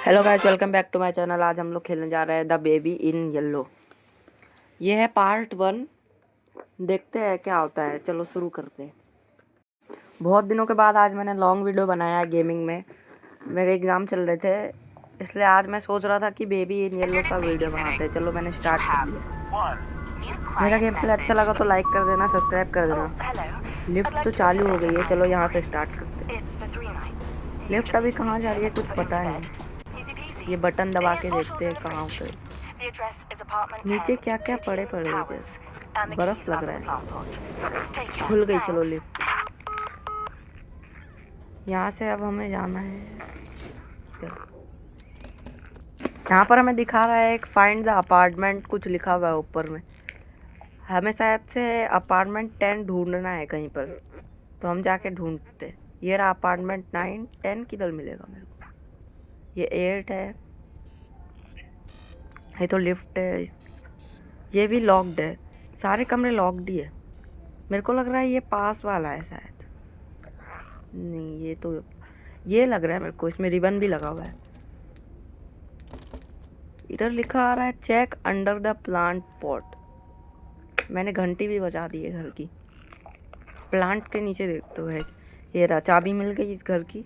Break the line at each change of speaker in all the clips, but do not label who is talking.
Hello guys, welcome back to my channel. आज हम लोग खेलने जा रहे हैं द बेबी इन येलो। ये है पार्ट 1। देखते हैं क्या होता है। चलो शुरू करते हैं। बहुत दिनों के बाद आज मैंने लॉन्ग वीडियो बनाया है गेमिंग में। मेरे एग्ज़ाम चल रहे थे, इसलिए आज मैं सोच रहा था कि बेबी इन येलो का वीडियो बनाते हैं। चलो मैंने स्टार्ट कर दिया। मेरा गेम प्ले अच्छा लगा तो लाइक कर देना, सब्सक्राइब कर देना। लिफ्ट तो चालू हो गई है, चलो यहाँ से स्टार्ट करते हैं। लिफ्ट अभी कहाँ जा रही है कुछ पता नहीं। ये बटन दबा के देखते हैं कहाँ उतरे। नीचे क्या क्या पड़े इधर। बर्फ लग रहा है सब। खुल गई, चलो लिफ्ट। यहाँ से अब हमें जाना है। यहाँ पर हमें दिखा रहा है एक फाइंड द अपार्टमेंट, कुछ लिखा हुआ है ऊपर में। हमें शायद से अपार्टमेंट 10 ढूंढना है कहीं पर, तो हम जाके ढूंढते। ये रहा अपार्टमेंट 9। 10 किधर मिलेगा मेरे को? ये 8 है। ये तो लिफ्ट है, ये भी लॉक्ड है। सारे कमरे लॉक्ड ही है। मेरे को लग रहा है ये पास वाला है शायद। नहीं, ये तो ये लग रहा है मेरे को, इसमें रिबन भी लगा हुआ है। इधर लिखा आ रहा है check under the plant pot. मैंने घंटी भी बजा दी है घर की। प्लांट के नीचे देखते हुए ये रहा, चाबी मिल गई इस घर की।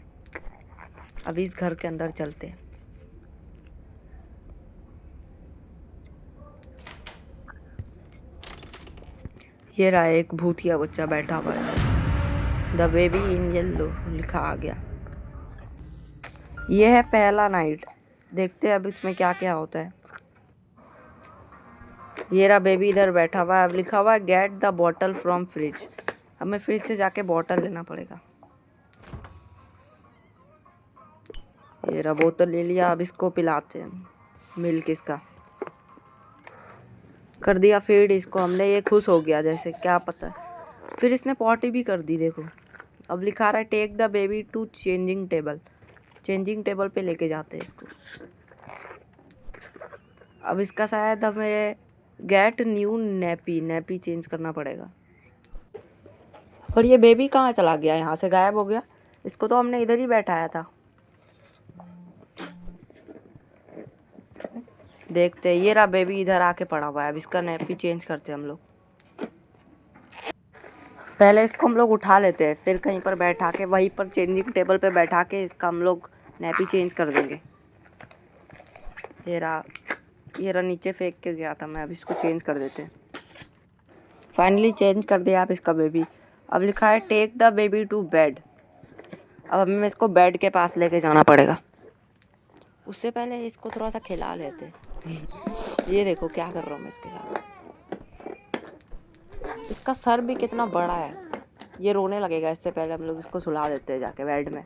अभी इस घर के अंदर चलते हैं। ये रहा, एक भूतिया बच्चा बैठा हुआ है। द बेबी इन येलो लिखा आ गया। ये है पहला नाइट। देखते हैं अब इसमें क्या क्या होता है। ये रहा बेबी इधर बैठा हुआ है। अब लिखा हुआ है get the bottle from fridge. हमें फ्रिज से जाके बॉटल लेना पड़ेगा। ये रहा, बोतल ले लिया। अब इसको पिलाते हैं। मिल्क इसका कर दिया फीड इसको हमने। ये खुश हो गया जैसे, क्या पता। फिर इसने पॉटी भी कर दी, देखो। अब लिखा रहा है take the baby to changing table. Changing table पे लेके जाते हैं इसको। अब इसका शायद हमें get new nappy, nappy change करना पड़ेगा। और ये बेबी कहाँ चला गया? यहाँ से गायब हो गया। इसको तो हमने इधर ही बैठाया था। देखते ये रहा बेबी इधर आके पड़ा हुआ है। अब इसका नैपी चेंज करते हम लोग। पहले इसको हम लोग उठा लेते हैं, फिर कहीं पर बैठा के, वहीं पर चेंजिंग टेबल पे बैठा के इसका हम लोग नैपी चेंज कर देंगे। ये रहा नीचे फेंक के गया था मैं। अब इसको चेंज कर देते हैं। फाइनली चेंज कर दिया आप इसका बेबी। अब लिखा है take the baby to bed. अब हमें इसको बेड के पास लेके जाना पड़ेगा। उससे पहले इसको थोड़ा सा खिला लेते। ये देखो क्या कर रहा हूँ मैं इसके साथ। इसका सर भी कितना बड़ा है। ये रोने लगेगा, इससे पहले हम लोग इसको सुला देते हैं जाके बेड में।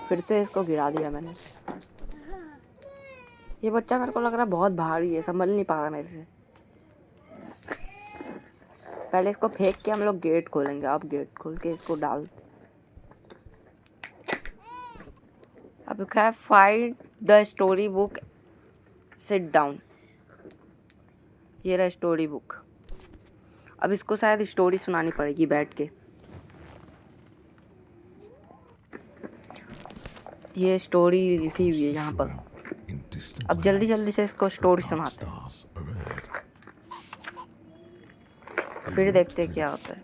फिर से इसको गिरा दिया मैंने। ये बच्चा मेरे को लग रहा है बहुत भारी है, संभल नहीं पा रहा मेरे से। पहले इसको फेंक के हम लोग गेट खोलेंगे। अब गेट खोल के इसको डाल। अब लिखा है find the story book, sit down. ये रहा स्टोरी बुक। अब इसको शायद स्टोरी सुनानी पड़ेगी बैठ के। ये स्टोरी लिखी हुई है यहाँ पर। अब जल्दी जल्दी से इसको स्टोरी सुनाते हैं, फिर देखते हैं क्या होता है।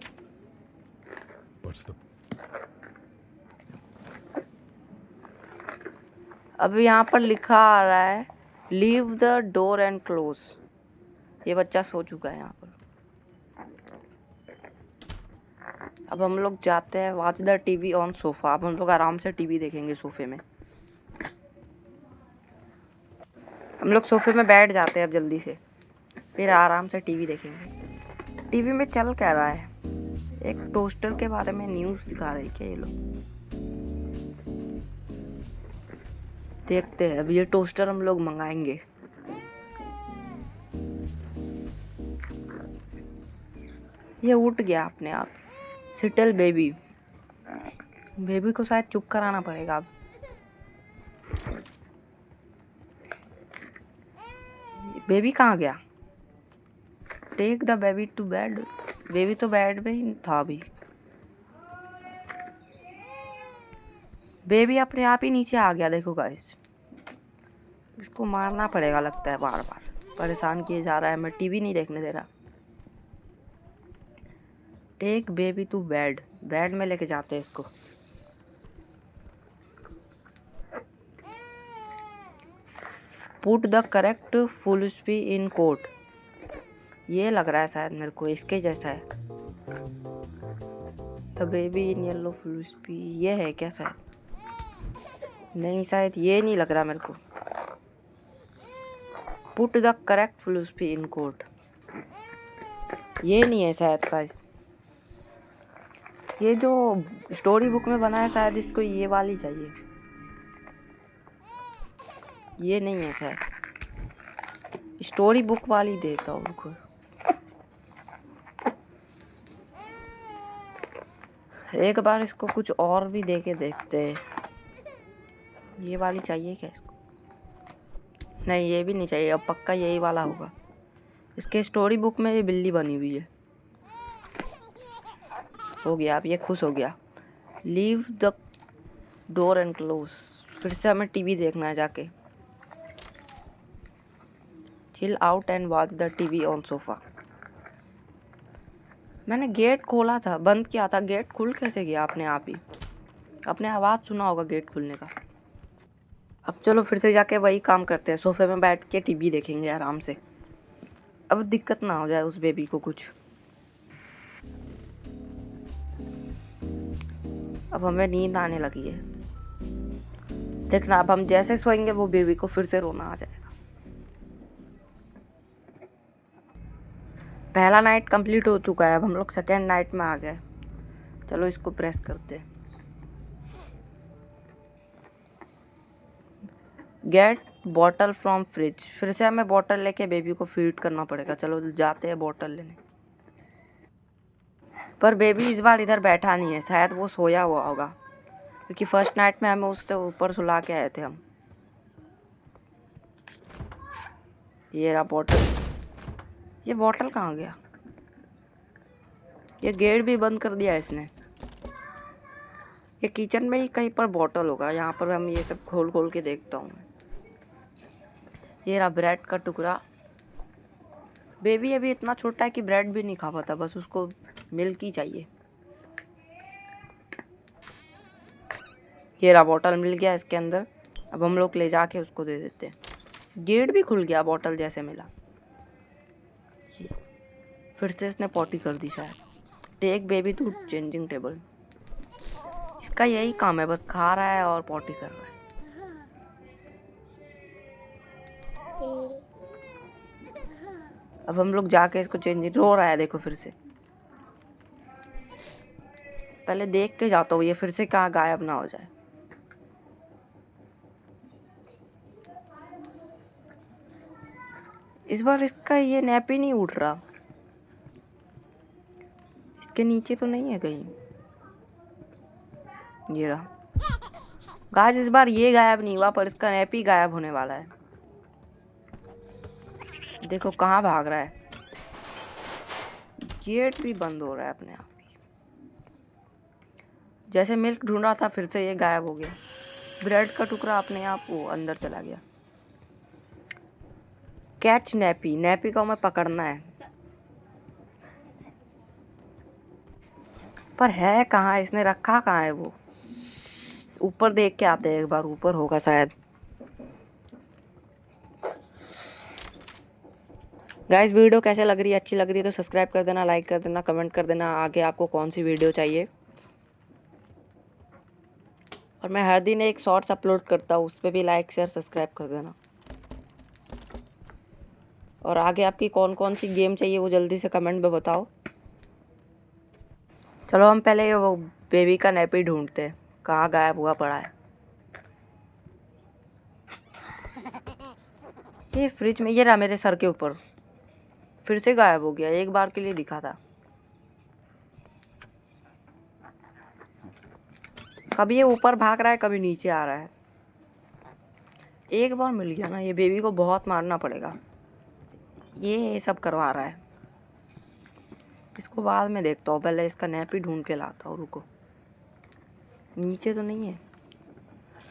अब यहाँ पर लिखा आ रहा है leave the door and close. ये बच्चा सो चुका है यहाँ पर। अब हम लोग जाते हैं watch the TV on sofa. अब हम लोग आराम से टीवी देखेंगे सोफे में। हम लोग सोफे में बैठ जाते हैं अब जल्दी से, फिर आराम से टीवी देखेंगे। टीवी में चल क्या रहा है? एक टोस्टर के बारे में न्यूज़ दिखा रही है क्या ये लोग? देखते हैं। अब ये टोस्टर हम लोग मंगाएंगे। ये उठ गया अपने आप। Seattle baby. बेबी को शायद चुप कराना पड़ेगा अब। बेबी कहाँ गया? Take the baby to bed. Baby तो बेड पे ही था अभी। बेबी अपने आप ही नीचे आ गया, देखो गाइस। इसको मारना पड़ेगा लगता है, बार बार परेशान किए जा रहा है। मैं टीवी नहीं देखने दे रहा। Take baby to bed, bed में लेके जाते हैं इसको। Put the correct full stop in quote, ये लग रहा है शायद मेरे को इसके जैसा है। द बेबी इन येलो फुलस्पी, ये है क्या शायद? नहीं, शायद ये नहीं लग रहा मेरे को। Put the correct full stop in quote, ये नहीं है शायद गाइस। ये जो स्टोरी बुक में बना है शायद इसको ये वाली चाहिए, ये नहीं है शायद। स्टोरी बुक वाली देता हूँ उनको। एक बार इसको कुछ और भी दे के देखते हैं। ये वाली चाहिए क्या इसको? नहीं, ये भी नहीं चाहिए। अब पक्का यही वाला होगा। इसके स्टोरी बुक में ये बिल्ली बनी हुई है। हो गया, अब ये खुश हो गया। Leave the door and close, फिर से हमें टीवी देखना है जाके। Chill out and watch the TV on sofa. मैंने गेट खोला था, बंद किया था, गेट खुल कैसे गया अपने आप ही? अपने आवाज़ सुना होगा गेट खुलने का। अब चलो फिर से जाके वही काम करते हैं, सोफे में बैठ के टीवी देखेंगे आराम से। अब दिक्कत ना हो जाए उस बेबी को कुछ। अब हमें नींद आने लगी है। देखना, अब हम जैसे सोएंगे वो बेबी को फिर से रोना आ जाएगा। पहला नाइट कंप्लीट हो चुका है, अब हम लोग सेकेंड नाइट में आ गए। चलो इसको प्रेस करते हैं। गेट बॉटल फ्रॉम फ्रिज, फिर से हमें बॉटल लेके बेबी को फीड करना पड़ेगा। चलो जाते हैं बॉटल लेने। पर बेबी इस बार इधर बैठा नहीं है, शायद वो सोया हुआ होगा, क्योंकि फर्स्ट नाइट में हमें उससे ऊपर सुला के आए थे हम। ये रहा बॉटल। ये बॉटल कहाँ गया? ये गेट भी बंद कर दिया इसने। ये किचन में ही कहीं पर बॉटल होगा, यहाँ पर हम ये सब खोल खोल के देखता हूँ। ये रहा ब्रेड का टुकड़ा। बेबी अभी इतना छोटा है कि ब्रेड भी नहीं खा पाता, बस उसको मिल्क ही चाहिए। ये रहा बॉटल मिल गया इसके अंदर। अब हम लोग ले जाके उसको दे देते हैं। गेट भी खुल गया बॉटल जैसे मिला। फिर से इसने पॉटी कर दी शायद। Take baby to changing table, इसका यही काम है, बस खा रहा है और पॉटी कर रहा है। अब हम लोग जाके इसको चेंज, रो रहा है देखो फिर से। पहले देख के जाता हूँ ये फिर से कहाँ गायब ना हो जाए। इस बार इसका ये नैप ही नहीं उठ रहा। इसके नीचे तो नहीं है कहीं। ये रहा गाइस, इस बार ये गायब नहीं हुआ, पर इसका नैप ही गायब होने वाला है। देखो कहाँ भाग रहा है। गेट भी बंद हो रहा है अपने आप ही। जैसे मिल्क ढूंढ रहा था फिर से ये गायब हो गया। ब्रेड का टुकड़ा अपने आप वो अंदर चला गया। कैच नैपी, नैपी को हमें पकड़ना है, पर है कहाँ? इसने रखा कहाँ है वो? ऊपर देख के आते हैं एक बार, ऊपर होगा शायद। गाइस वीडियो कैसे लग रही है? अच्छी लग रही है तो सब्सक्राइब कर देना, लाइक कर देना, कमेंट कर देना आगे आपको कौन सी वीडियो चाहिए। और मैं हर दिन एक शॉर्ट्स अपलोड करता हूँ, उस पर भी लाइक शेयर सब्सक्राइब कर देना। और आगे आपकी कौन कौन सी गेम चाहिए वो जल्दी से कमेंट में बताओ। चलो हम पहले वो बेबी का नैपी ढूंढते हैं, कहाँ गायब हुआ पड़ा है। ये फ्रिज में, ये रहा मेरे सर के ऊपर। फिर से गायब हो गया, एक बार के लिए दिखा था। कभी ये ऊपर भाग रहा है, कभी नीचे आ रहा है। एक बार मिल गया ना, ये बेबी को बहुत मारना पड़ेगा। ये सब करवा रहा है। इसको बाद में देखता हूँ, पहले इसका नैपी ढूंढ के लाता हूँ। रुको, नीचे तो नहीं है।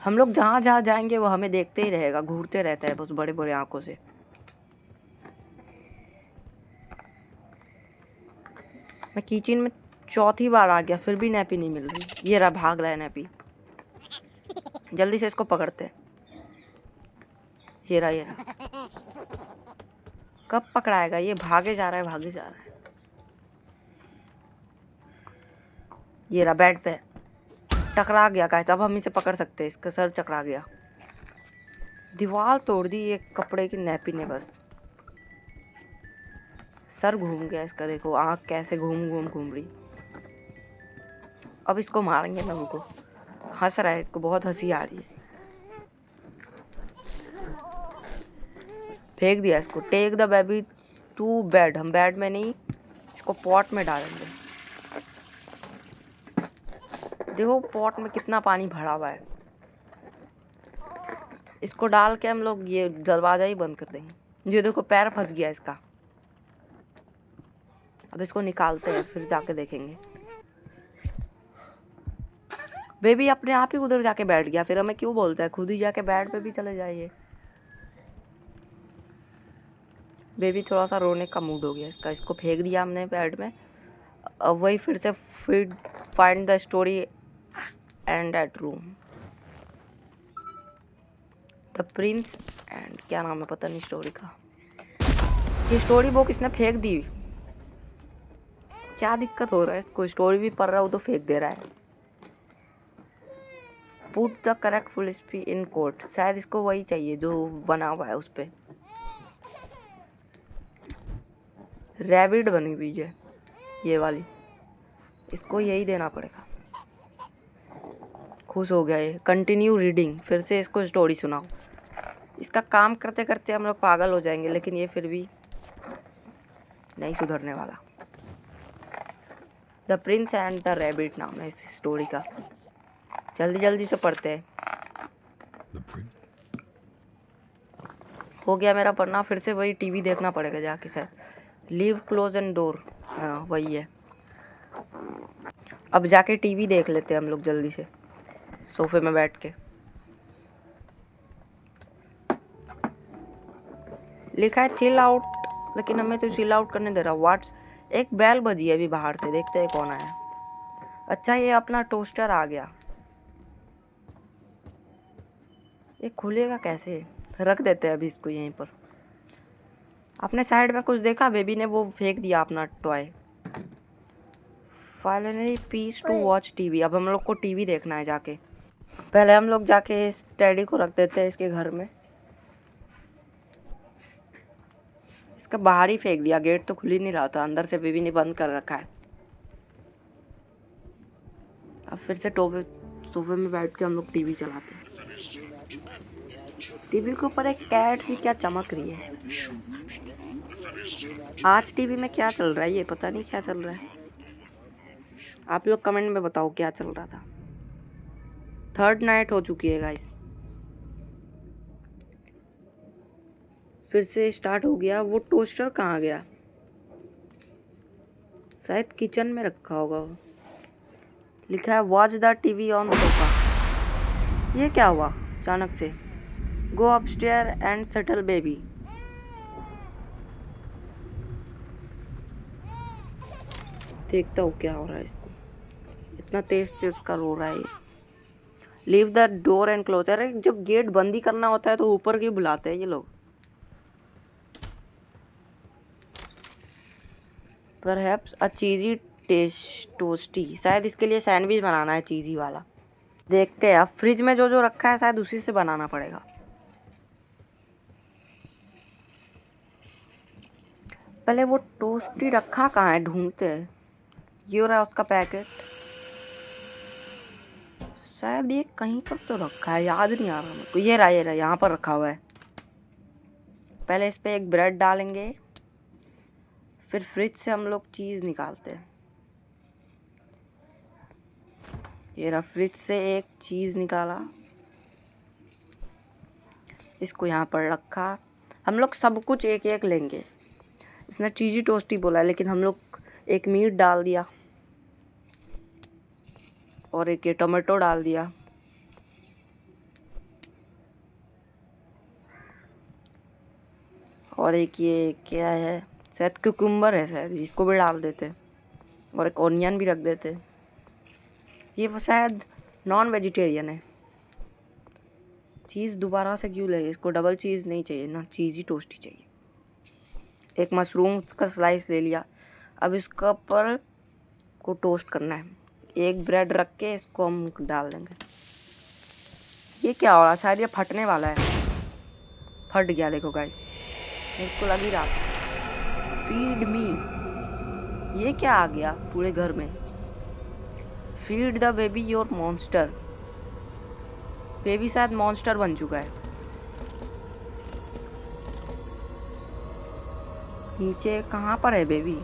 हम लोग जहाँ जहाँ जाएंगे वो हमें देखते ही रहेगा, घूरते रहता है बस बड़े बड़े आंखों से। मैं किचन में चौथी बार आ गया, फिर भी नैपी नहीं मिल रही। ये रहा, भाग रहा है नैपी। जल्दी से इसको पकड़ते हैं। ये रहा, ये रहा। कब पकड़ाएगा ये? भागे जा रहा है, भागे जा रहा है। ये रहा, बेड पे टकरा गया। गाइस अब हम इसे पकड़ सकते हैं। इसका सर चकरा गया। दीवार तोड़ दी एक कपड़े की नैपी ने बस। सर घूम गया इसका, देखो आँख कैसे घूम घूम घूम रही। अब इसको मारेंगे ना। उनको हंस रहा है, इसको बहुत हंसी आ रही है। फेंक दिया इसको। Take the baby to bed. हम बेड में नहीं, इसको पॉट में डालेंगे। देखो पॉट में कितना पानी भरा हुआ है। इसको डाल के हम लोग ये दरवाजा ही बंद कर देंगे। ये देखो पैर फंस गया इसका। अब इसको निकालते हैं, फिर जाके देखेंगे। बेबी अपने आप ही उधर जाके बैठ गया, फिर हमें क्यों बोलता है? खुद ही जाके बेड पे भी चले जाइए। बेबी थोड़ा सा रोने का मूड हो गया इसका। इसको फेंक दिया हमने बेड में। अब वही फिर से find the story and at room the Prince and क्या नाम है पता नहीं स्टोरी का। ये स्टोरी बुक इसने फेंक दी। क्या दिक्कत हो रहा है इसको? स्टोरी भी पढ़ रहा हूँ तो फेंक दे रहा है। Put the correct full stop in quote. शायद इसको वही चाहिए जो बना हुआ है उस पे। रैबिट बनी हुई है ये वाली, इसको यही देना पड़ेगा। खुश हो गया ये। Continue reading. फिर से इसको स्टोरी सुनाओ। इसका काम करते करते हम लोग पागल हो जाएंगे, लेकिन ये फिर भी नहीं सुधरने वाला। The Prince and the rabbit नाम है इस स्टोरी का। जल्दी जल्दी से पढ़ते हैं। हो गया मेरा पढ़ना। फिर से वही टीवी देखना पड़ेगा जाके शायद। Leave close and door. हाँ वही है। अब जाके टीवी देख लेते हैं हम लोग जल्दी से, सोफे में बैठ के। लिखा है चिल आउट, लेकिन हमें तो चिल आउट करने दे रहा। व्हाट्स। एक बेल बजी है अभी बाहर से, देखते हैं कौन आया। अच्छा ये अपना टोस्टर आ गया। ये खुलेगा कैसे? रख देते हैं अभी इसको यहीं पर। आपने साइड में कुछ देखा? बेबी ने वो फेंक दिया अपना toy. Finally peace to watch TV. अब हम लोग को टीवी देखना है जाके। पहले हम लोग जाके इस टेडी को रख देते हैं इसके घर में। इसका बाहर ही फेंक दिया। गेट तो खुल ही नहीं रहा था, अंदर से बेबी ने बंद कर रखा है। अब फिर से सोफे में बैठ के हम लोग टीवी चलाते हैं। टीवी के ऊपर एक कैट सी क्या चमक रही है। आज टीवी में क्या चल रहा है ये पता नहीं क्या चल रहा है। आप लोग कमेंट में बताओ क्या चल रहा था। 3rd नाइट हो चुकी है गाइस। फिर से स्टार्ट हो गया। वो टोस्टर कहाँ गया? शायद किचन में रखा होगा। लिखा है watch the TV on sofa. ये क्या हुआ अचानक से? गो अपस्टेयर एंड सेटल बेबी। देखता हूँ क्या हो रहा है इसको। इतना तेज से उसका रो रहा है। Leave the door and close. अरे जब गेट बंद ही करना होता है तो ऊपर क्यों बुलाते हैं ये लोग? परहैप्स अ चीज़ी टोस्टी। शायद इसके लिए सैंडविच बनाना है चीज़ी वाला। देखते हैं। अब फ्रिज में जो जो रखा है शायद उसी से बनाना पड़ेगा। पहले वो टोस्टी रखा कहाँ है, ढूंढते हैं। ये हो रहा है उसका पैकेट। शायद ये कहीं पर तो रखा है, याद नहीं आ रहा मेरे को। ये रहा यहाँ पर रखा हुआ है। पहले इस पे एक ब्रेड डालेंगे, फिर फ्रिज से हम लोग चीज़ निकालते हैं। ये रहा, फ्रिज से एक चीज़ निकाला, इसको यहाँ पर रखा। हम लोग सब कुछ एक एक लेंगे। इसने चीज़ी टोस्टी बोला है, लेकिन हम लोग एक मीट डाल दिया और एक ये टोमेटो डाल दिया। और एक ये क्या है, शायद क्यूकम्बर है शायद, इसको भी डाल देते और एक ऑनियन भी रख देते। ये शायद नॉन वेजिटेरियन है। चीज़ दोबारा से क्यों ले, इसको डबल चीज़ नहीं चाहिए ना, चीज़ ही टोस्ट ही चाहिए। एक मशरूम का स्लाइस ले लिया। अब इसका पर को टोस्ट करना है। एक ब्रेड रख के इसको हम डाल देंगे। ये क्या हो रहा है, शायद ये फटने वाला है। फट गया देखो गाइस, मेरे को लग ही रहा था। फीड मी, ये क्या आ गया पूरे घर में। Feed the baby your monster. Baby शायद मॉन्स्टर बन चुका है। नीचे कहाँ पर है बेबी।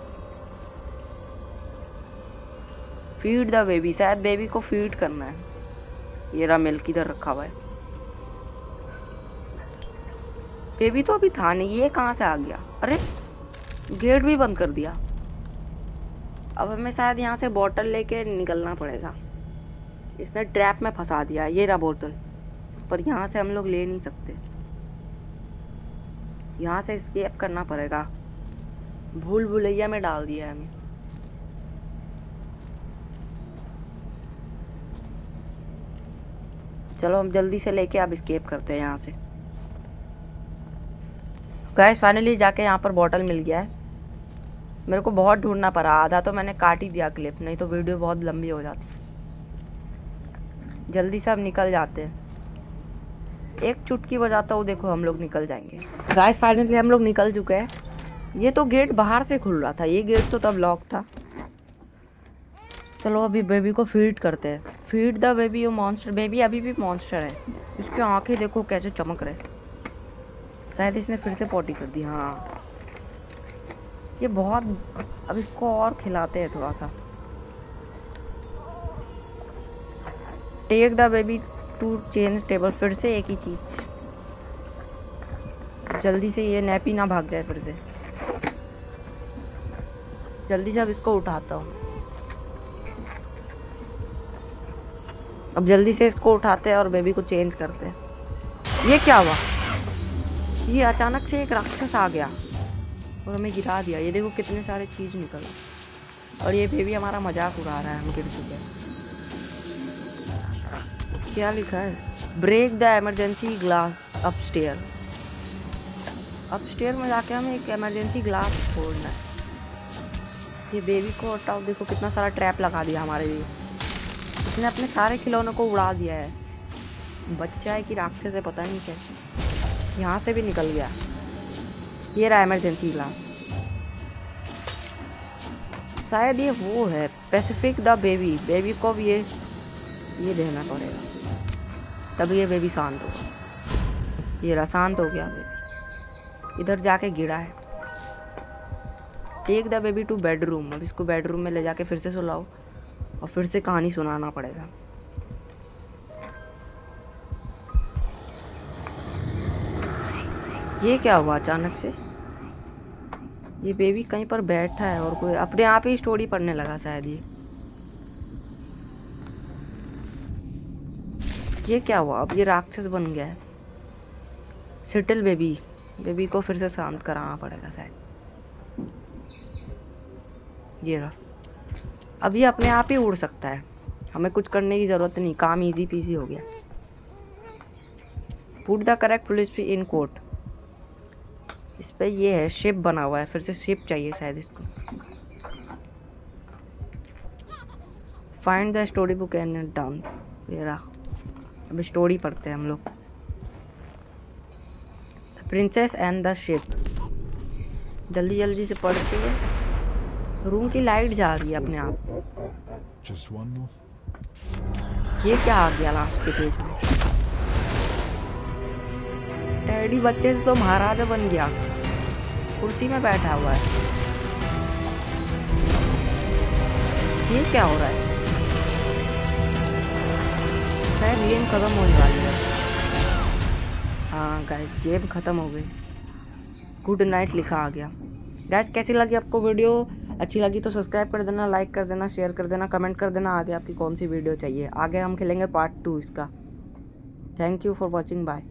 फीड द बेबी, शायद बेबी को फीड करना है। ये रहा मिल्क इधर रखा हुआ है। बेबी तो अभी था नहीं, ये कहाँ से आ गया। अरे गेट भी बंद कर दिया। अब हमें शायद यहाँ से बोतल लेके निकलना पड़ेगा। इसने ट्रैप में फंसा दिया। ये रहा बोतल, पर यहाँ से हम लोग ले नहीं सकते। यहाँ से एस्केप करना पड़ेगा। भूल भुलैया में डाल दिया है हमें। चलो हम जल्दी से लेके अब एस्केप करते हैं यहाँ से। गाइस फाइनली जाके यहाँ पर बॉटल मिल गया है। मेरे को बहुत ढूंढना पड़ा, आधा तो मैंने काट ही दिया क्लिप, नहीं तो वीडियो बहुत लंबी हो जाती। जल्दी से अब निकल जाते हैं। एक चुटकी बजाता हूँ, देखो हम लोग निकल जाएंगे। गाइस फाइनली हम लोग निकल चुके हैं। ये तो गेट बाहर से खुल रहा था, ये गेट तो तब लॉक था। चलो अभी बेबी को फीड करते हैं। Feed the baby yo monster. Baby अभी भी मॉन्स्टर है। इसकी आंखें देखो कैसे चमक रहे। शायद इसने फिर से पॉटी कर दी। हाँ ये बहुत, अब इसको और खिलाते हैं थोड़ा सा। Take the baby to change table. फिर से एक ही चीज। जल्दी से ये नैपी ना भाग जाए फिर से। जल्दी से अब इसको उठाता हूँ। अब जल्दी से इसको उठाते हैं और बेबी को चेंज करते हैं। ये क्या हुआ, ये अचानक से एक राक्षस आ गया और हमें गिरा दिया। ये देखो कितने सारे चीज़ निकल, और ये बेबी हमारा मजाक उड़ा रहा है। हम गिर चुके हैं। क्या लिखा है, break the emergency glass upstair. Upstair में जाके हमें एक इमरजेंसी ग्लास फोड़ना है। ये बेबी को हटाओ, देखो कितना सारा ट्रैप लगा दिया हमारे लिए। इसने अपने सारे खिलौनों को उड़ा दिया है। बच्चा है कि राक्षस है पता नहीं कैसे। यहाँ से भी निकल गया। ये रहा इमरजेंसी ग्लास। शायद ये वो है पैसिफिक द बेबी। बेबी को भी ये देना पड़ेगा, तब ये बेबी शांत होगा। ये रहा, शांत हो गया बेबी। इधर जाके गिरा है। Take the baby to bedroom. अब इसको बेडरूम में ले जाके फिर से सुलाओ और फिर से कहानी सुनाना पड़ेगा। ये क्या हुआ अचानक से। ये बेबी कहीं पर बैठा है और कोई अपने आप ही स्टोरी पढ़ने लगा शायद। ये क्या हुआ, अब ये राक्षस बन गया है। Settle baby. बेबी को फिर से शांत कराना पड़ेगा शायद। ये रहा, अब ये अपने आप ही उड़ सकता है। हमें कुछ करने की ज़रूरत नहीं, काम इजी पीजी हो गया। Put the correct police in court. इस पे ये है शिप बना हुआ है, फिर से शिप चाहिए शायद इसको। Find the story book and down. ये रहा, अब स्टोरी पढ़ते हैं हम लोग। The princess and the ship. जल्दी जल्दी से पढ़ के। रूम की लाइट जा रही है अपने आप। ये क्या आ गया लास्ट के पेज में। टैडी बच्चे से तो महाराजा बन गया, कुर्सी में बैठा हुआ है। ये क्या हो रहा है, शायद गेम खत्म होने वाली है। हाँ गाइस गेम खत्म हो गई। गुड नाइट लिखा आ गया। गाइस कैसी लगी आपको वीडियो, अच्छी लगी तो सब्सक्राइब कर देना, लाइक कर देना, शेयर कर देना, कमेंट कर देना आगे आपकी कौन सी वीडियो चाहिए। आगे हम खेलेंगे पार्ट 2 इसका। Thank you for watching, bye.